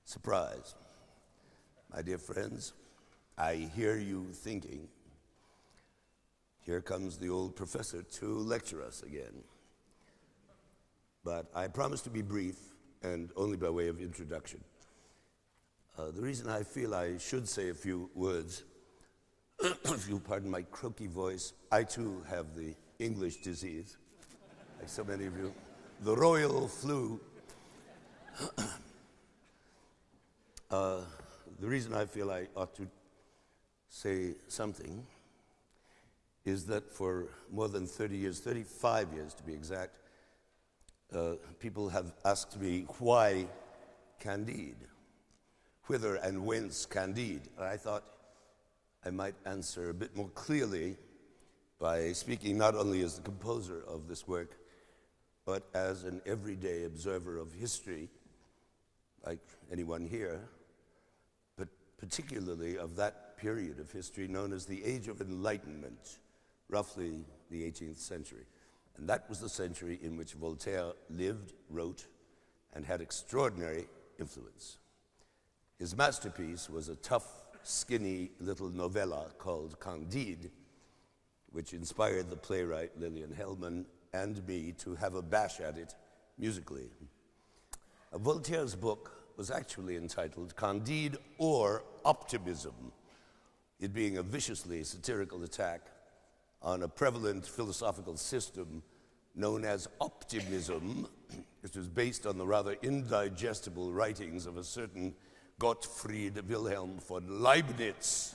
Surprise. My dear friends, I hear you thinking, here comes the old professor to lecture us again. But I promise to be brief and only by way of introduction. The reason I feel I should say a few words, if you'll pardon my croaky voice, I too have the English disease, like so many of you, the royal flu. The reason I feel I ought to say something is that for more than 30 years, 35 years to be exact, people have asked me, why Candide? Whither and whence Candide? And I thought I might answer a bit more clearly by speaking not only as the composer of this work, but as an everyday observer of history, like anyone here, but particularly of that period of history known as the Age of Enlightenment, roughly the 18th century. And that was the century in which Voltaire lived, wrote, and had extraordinary influence. His masterpiece was a tough, skinny little novella called Candide, which inspired the playwright Lillian Hellman and me to have a bash at it musically. Voltaire's book was actually entitled Candide or Optimism, it being a viciously satirical attack on a prevalent philosophical system known as optimism, which was based on the rather indigestible writings of a certain Gottfried Wilhelm von Leibniz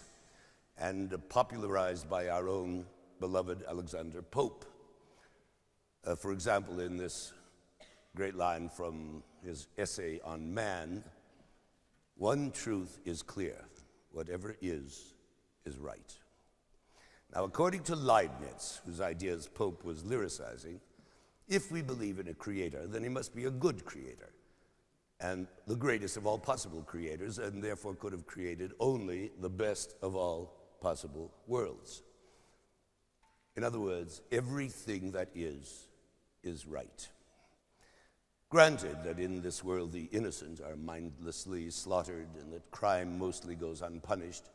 and popularized by our own beloved Alexander Pope. For example, in this great line from his essay on man, one truth is clear, whatever is right. Now, according to Leibniz, whose ideas Pope was lyricizing, if we believe in a creator, then he must be a good creator, and the greatest of all possible creators, and therefore could have created only the best of all possible worlds. In other words, everything that is right. Granted that in this world the innocent are mindlessly slaughtered and that crime mostly goes unpunished,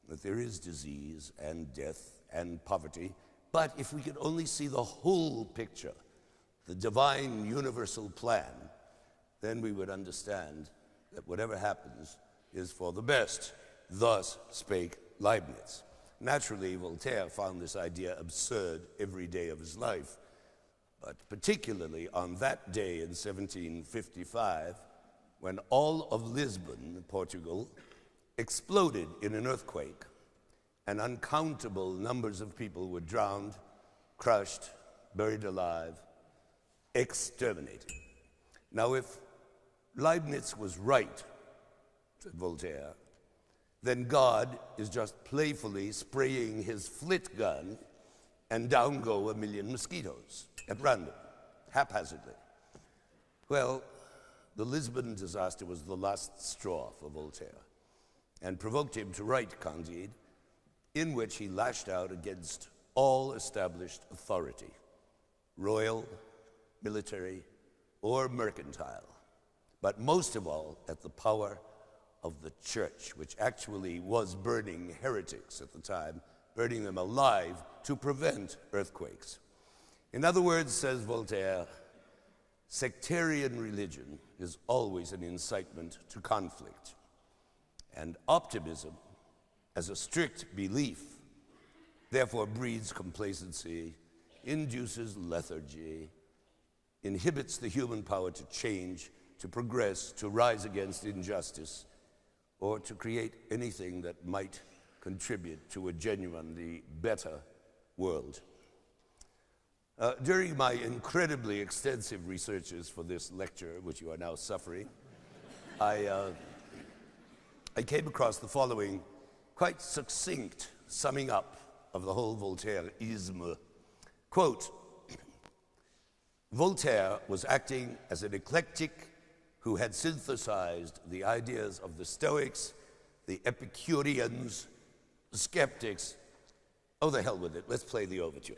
that there is disease and death and poverty, but if we could only see the whole picture, the divine universal plan, then we would understand that whatever happens is for the best. Thus spake Leibniz. Naturally, Voltaire found this idea absurd every day of his life, but particularly on that day in 1755, when all of Lisbon, Portugal, exploded in an earthquake, and uncountable numbers of people were drowned, crushed, buried alive, exterminated. Now, if Leibniz was right, said Voltaire, then God is just playfully spraying his flit gun and down go 1 million mosquitoes at random, haphazardly. Well, the Lisbon disaster was the last straw for Voltaire and provoked him to write Candide, in which he lashed out against all established authority, royal, military, or mercantile, but most of all at the power of the church, which actually was burning heretics at the time, burning them alive to prevent earthquakes. In other words, says Voltaire, sectarian religion is always an incitement to conflict, and optimism, as a strict belief, therefore breeds complacency, induces lethargy, inhibits the human power to change, to progress, to rise against injustice, or to create anything that might contribute to a genuinely better world. During my incredibly extensive researches for this lecture, which you are now suffering, I came across the following quite succinct summing up of the whole Voltaireism. Quote, Voltaire was acting as an eclectic who had synthesized the ideas of the Stoics, the Epicureans, the skeptics. Oh, the hell with it, let's play the overture.